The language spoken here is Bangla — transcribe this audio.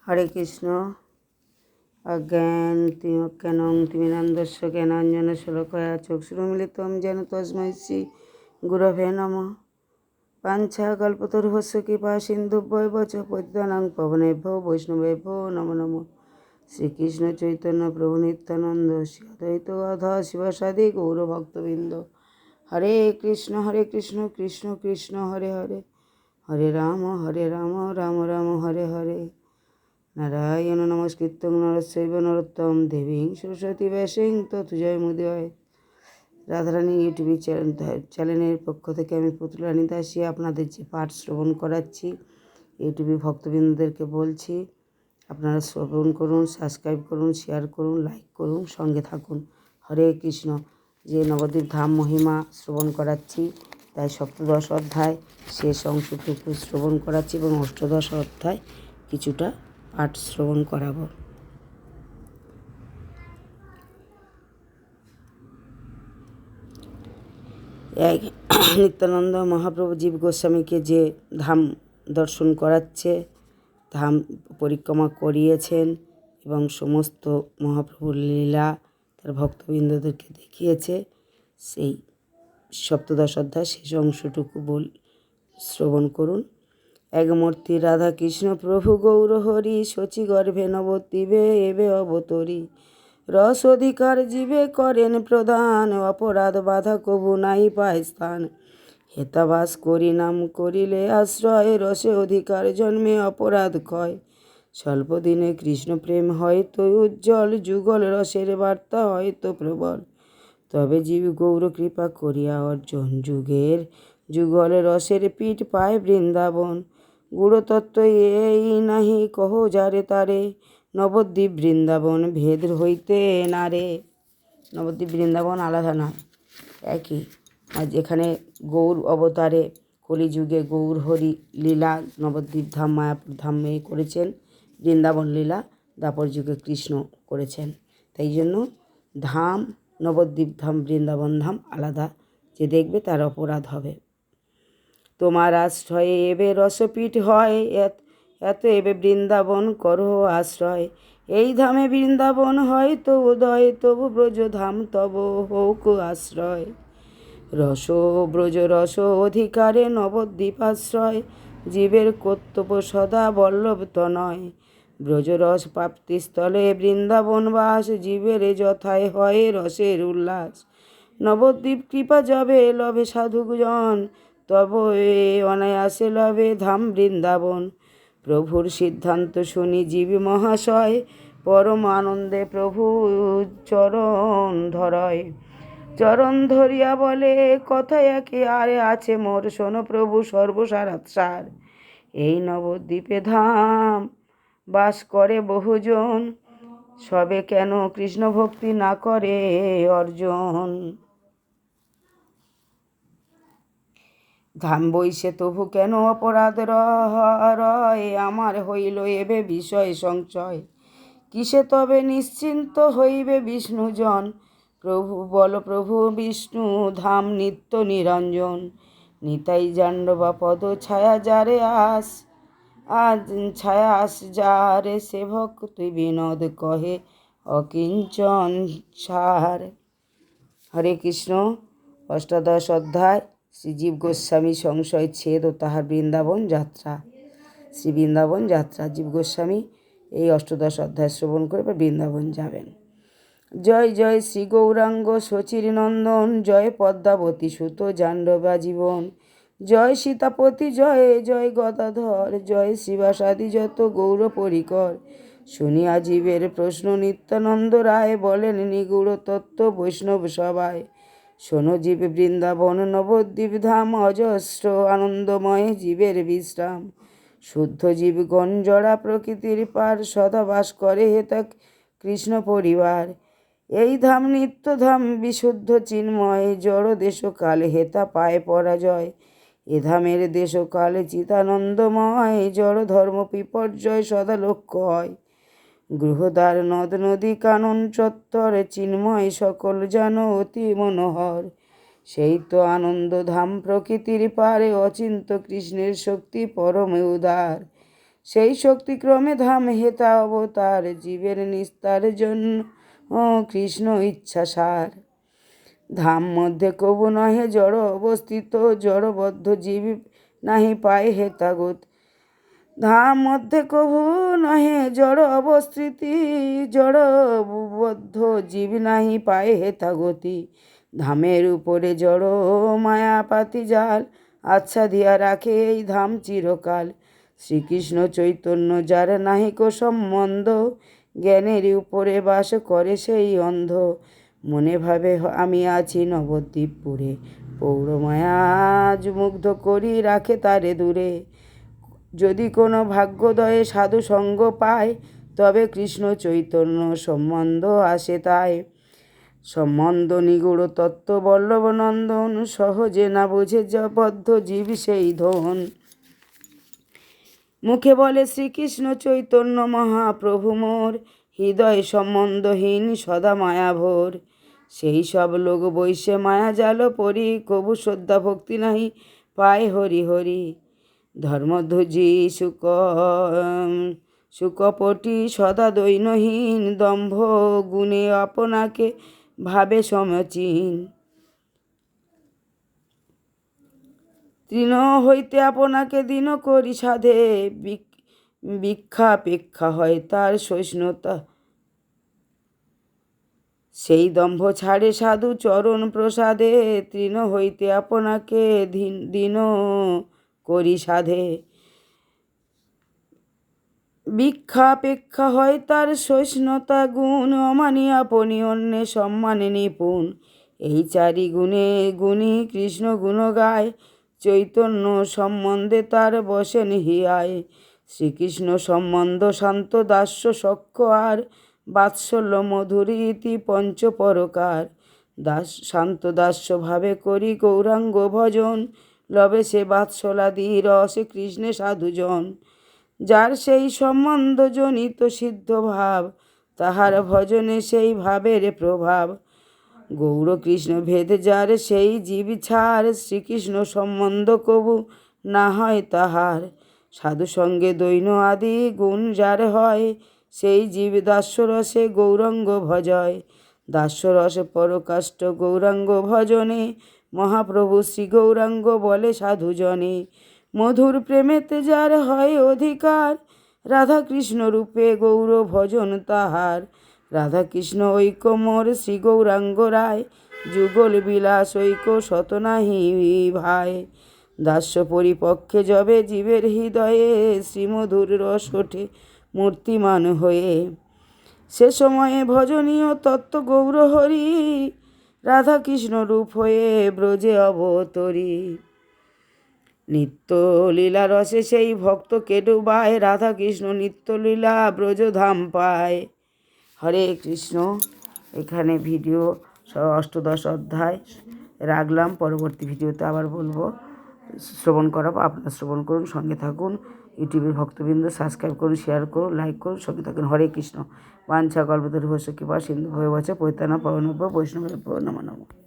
হরে কৃষ্ণ। অজ্ঞানতিমিরান্ধস্য তিমিরান্ধস্য জ্ঞানাঞ্জনশলাকয়া চক্ষুरुन्मिलितं येन तस्मै श्री गुरवे नमः। वाञ्छाकल्पतरुभ्यश्च कृपासिन्धुभ्यो च पतितानां पावनेभ्यो वैष्णवेभ्यो नमो नमः। श्रीकृष्ण चैतन्य प्रभु नित्यानंद श्री अद्वैत गदाधर शिवासादि गौरभक्तवृंद। हरे कृष्ण कृष्ण कृष्ण हरे हरे, हरे राम राम राम हरे हरे। नारायण नमस्कृतं नरचैव नरोत्तमं देवीं सरस्वती व्यासं ततो जयमुदीरये। রাধারানী ইউটিউব চ্যানেলের পক্ষ থেকে আমি পুতুলরানী দাসী আপনাদের যে পাঠ শ্রবণ করাচ্ছি, ইউটিউবে ভক্তবৃন্দদেরকে বলছি আপনারা শ্রবণ করুন, সাবস্ক্রাইব করুন, শেয়ার করুন, লাইক করুন, সঙ্গে থাকুন। হরে কৃষ্ণ। যে নবদ্বীপ ধাম মহিমা শ্রবণ করাচ্ছি, তাই সপ্তদশ অধ্যায় শেষ অংশটুকু শ্রবণ করাচ্ছি এবং অষ্টাদশ অধ্যায় কিছুটা পাঠ শ্রবণ করাবো। এক নিত্যানন্দ মহাপ্রভু জীব গোস্বামীকে যে ধাম দর্শন করাচ্ছে, ধাম পরিক্রমা করিয়েছেন এবং সমস্ত মহাপ্রভুর লীলা তার ভক্তবৃন্দদেরকে দেখিয়েছে, সেই সপ্তদশ অধ্যায় শেষ অংশটুকু শ্রবণ করুন। এক মূর্তি রাধা কৃষ্ণ প্রভু গৌর হরি, শচী গর্ভে নবদ্বীপে এবে অবতরী। রস অধিকার জীবে করেন প্রদান, অপরাধ বাধা কবু নাই পায় স্থান। হেতাবাস করি নাম করিলে আশ্রয়, রসে অধিকার জন্মে অপরাধ ক্ষয়। স্বল্প দিনে কৃষ্ণ প্রেম হয়তো উজ্জ্বল, যুগল রসের বার্তা হয়তো প্রবল। তবে জীব গৌর কৃপা করিয়া অর্জন, যুগের যুগল রসের পীঠ পায় বৃন্দাবন। গুড়তত্ত্ব এই নাহি কহ যারে তারে, নবদ্বীপ বৃন্দাবন ভেদ হইতে নারে। নবদ্বীপ বৃন্দাবন আলাদা নয়, একই। আর যেখানে গৌর অবতারে কলিযুগে গৌর হরি লীলা নবদ্বীপ ধাম মায়াপুর ধামে করেছেন, বৃন্দাবন লীলা দাপর যুগে কৃষ্ণ করেছেন। তাই জন্য ধাম নবদ্বীপ ধাম বৃন্দাবন ধাম আলাদা, যে দেখবে তার অপরাধ হবে। তোমার আশ্রয়ে এবে রসপীঠ হয়, এত এবে বৃন্দাবন করো আশ্রয়। এই ধামে বৃন্দাবন হয় তো উদয়, তবু ব্রজ ধাম তব হোক আশ্রয়। রস ব্রজ রস অধিকারে নবদ্বীপ আশ্রয়, জীবের কর্তব্য সদা বল্লভ তনয়। ব্রজরস প্রাপ্তিস্থলে বৃন্দাবন বাস, জীবের যথায় হয় রসের উল্লাস। নবদ্বীপ কৃপা যবে লভে সাধুজন, তব এ অনায়াসে লভে ধাম বৃন্দাবন। প্রভুর সিদ্ধান্ত শুনি জীব মহাশয়, পরম আনন্দে প্রভু চরণ ধরয়। চরণ ধরিয়া বলে কথা একে আরে আছে মোর, শোনো প্রভু সর্বসারাৎ সার। এই নবদ্বীপে ধাম বাস করে বহুজন, সবে কেন কৃষ্ণ ভক্তি না করে অর্জন। ধাম বইসে তবু কেন অপরাধ রয়, আমার হইল এবে বিষয় সংশয়। কিসে তবে নিশ্চিন্ত হইবে বিষ্ণুজন, প্রভু বল প্রভু বিষ্ণু ধাম নিত্য নিরঞ্জন। নিতাই জাণ্ডবা পদ ছায়া যারে আস, আজ ছায়া আস যারে সেবক তুই বিনোদ কহে অকিঞ্চন সার। হরে কৃষ্ণ। অষ্টাদশ অধ্যায় শ্রীজীব গোস্বামী সংশয় ছেদ ও তাহার বৃন্দাবন যাত্রা। শ্রী বৃন্দাবন যাত্রা জীব গোস্বামী এই অষ্টাদশ অধ্যায় শ্রবণ করে বৃন্দাবন যাবেন। জয় জয় শ্রী গৌরাঙ্গ শচীর নন্দন, জয় পদ্মাবতী সুত জাণ্ডবা জীবন। জয় সীতাপতি জয় জয় গদাধর, জয় শিবাসাদি যত গৌর পরিকর। শুনিয়া জীবের প্রশ্ন নিত্যানন্দ রায়, বলেন নিগূঢ় তত্ত্ব বৈষ্ণব সভায়। শোনো জীব বৃন্দাবন নবদ্বীপ ধাম, অজস্র আনন্দময় জীবের বিশ্রাম। শুদ্ধ জীবগণ জড়া প্রকৃতির পার, সদা বাস করে হেতা কৃষ্ণ পরিবার। এই ধাম নিত্য ধাম বিশুদ্ধ চিন্ময়, জড় দেশকাল হেতা পায় পরাজয়। এ ধামের দেশকালে চিতানন্দময়, জড় ধর্ম বিপর্যয় সদা লক্ষ্য হয়। গৃহদ্বার নদ নদী কানন চত্বর, চিন্ময় সকল যেন অতি মনোহর। সেই তো আনন্দ ধাম প্রকৃতির পারে, অচিন্ত কৃষ্ণের শক্তি পরম উদার। সেই শক্তিক্রমে ধাম হেতা অবতার, জীবের নিস্তার জন্য কৃষ্ণ ইচ্ছা সার। ধাম মধ্যে কবু নহে জড় অবস্থিত, জড়বদ্ধ জীব নাহি পায় হেতা গতি। ধাম মধ্যে কবু নহে জড় অবস্থিতি, জড়বদ্ধ জীব নাহি পায় হেতা গতি। ধামের উপরে জড় মায়াপাতি জাল, আচ্ছা দিয়া রাখে এই ধাম চিরকাল। শ্রীকৃষ্ণ চৈতন্য যার নাহিক সম্বন্ধ, জ্ঞানের উপরে বাস করে সেই অন্ধ। মনে ভাবে আমি আছি নবদ্বীপপুরে, পৌরমায়া মুগ্ধ করি রাখে তারে দূরে। যদি কোনো ভাগ্যোদয়ে সাধু সঙ্গ পায়, তবে কৃষ্ণ চৈতন্য সম্বন্ধ আসে তাই। সম্বন্ধ নিগুড় তত্ত্ব বল্লভ নন্দন, সহজে না বোঝে বদ্ধ জীব সেই ধন। মুখে বলে শ্রীকৃষ্ণ চৈতন্য মহাপ্রভু মোর, হৃদয় সম্বন্ধহীন সদা মায়া ভোর। সেই সব লোক বৈশে মায়া জাল পরি, কবু শ্রদ্ধা ভক্তি নাহি পায় হরি হরি। ধর্মধ্বজি সুকপটি সদা দৈনহীন, দম্ভ গুণে আপনাকে ভাবে সমচীন। তৃণ হইতে আপনাকে দিন করি সাধে, ভিক্ষাপেক্ষা হয় তার সহিষ্ণুতা। সেই দম্ভ ছাড়ে সাধু চরণ প্রসাদে, তৃণ হইতে আপনাকে দিন করি সাধে। ভিক্ষাপেক্ষা হয় তার সহিষ্ণুতা গুণ, অমানি আপনি অন্যে সম্মানে নিপুণ। এই চারি গুণে গুণী কৃষ্ণ গুণ গায়, চৈতন্য সম্বন্ধে তার বসেন হিয়ায়। শ্রীকৃষ্ণ সম্বন্ধ শান্ত দাস্য সখ্য আর, বাৎসল্য মধুর ইতি পঞ্চপরকার। শান্ত দাস্য ভাবে করি গৌরাঙ্গ ভজন, লবে সে বাৎসলাদি রসে কৃষ্ণে সাধুজন। যার সেই সম্বন্ধ জনিত সিদ্ধ ভাব, তাহার ভজনে সেই ভাবের প্রভাব। গৌর কৃষ্ণ ভেদ যার সেই জীব ছাড়, শ্রীকৃষ্ণ সম্বন্ধ কবু না হয় তাহার। সাধু সঙ্গে দৈন আদি গুণ যার হয়, সেই জীব দাস্যরসে গৌরাঙ্গ ভজয়। দাস্যরসে পরকাষ্ঠ গৌরাঙ্গ ভজনে, মহাপ্রভু শ্রী গৌরাঙ্গ বলে সাধুজনে। মধুর প্রেমেতে যার হয় অধিকার, রাধা কৃষ্ণ রূপে গৌর ভজন তাহার। রাধা কৃষ্ণ ঐক্য মোর শ্রী গৌরাঙ্গ রায়, যুগল বিলাস ঐক্য শত নাহি ভাই। দাস্য পরিপক্ষে যবে জীবের হৃদয়ে, শ্রীমধুর রস ওঠে মূর্তিমান হয়ে। সে সময়ে ভজনীয় তত্ত্ব গৌর হরি, রাধা কৃষ্ণ রূপ হয়ে ব্রজে অবতরী। নিত্য লীলা রসে সেই ভক্তকে ডুবায়, রাধা কৃষ্ণ নিত্য লীলা ব্রজধাম পায়। হরে কৃষ্ণ। এখানে ভিডিও অষ্টদশ অধ্যায় রাখলাম, পরবর্তী ভিডিওতে আবার বলবো, শ্রবণ করাবো। আপনারা শ্রবণ করুন, সঙ্গে থাকুন। ইউটিউবের ভক্তবৃন্দ সাবস্ক্রাইব করুন, শেয়ার করুন, লাইক করুন, সঙ্গে থাকুন। হরে কৃষ্ণ। বাঞ্ছা কল্পতরুভ্যশ্চ কৃপা সিন্ধু ভয়শ্চ পতিতানাং পাবনেভ্যো বৈষ্ণবেভ্যো নমো নমঃ।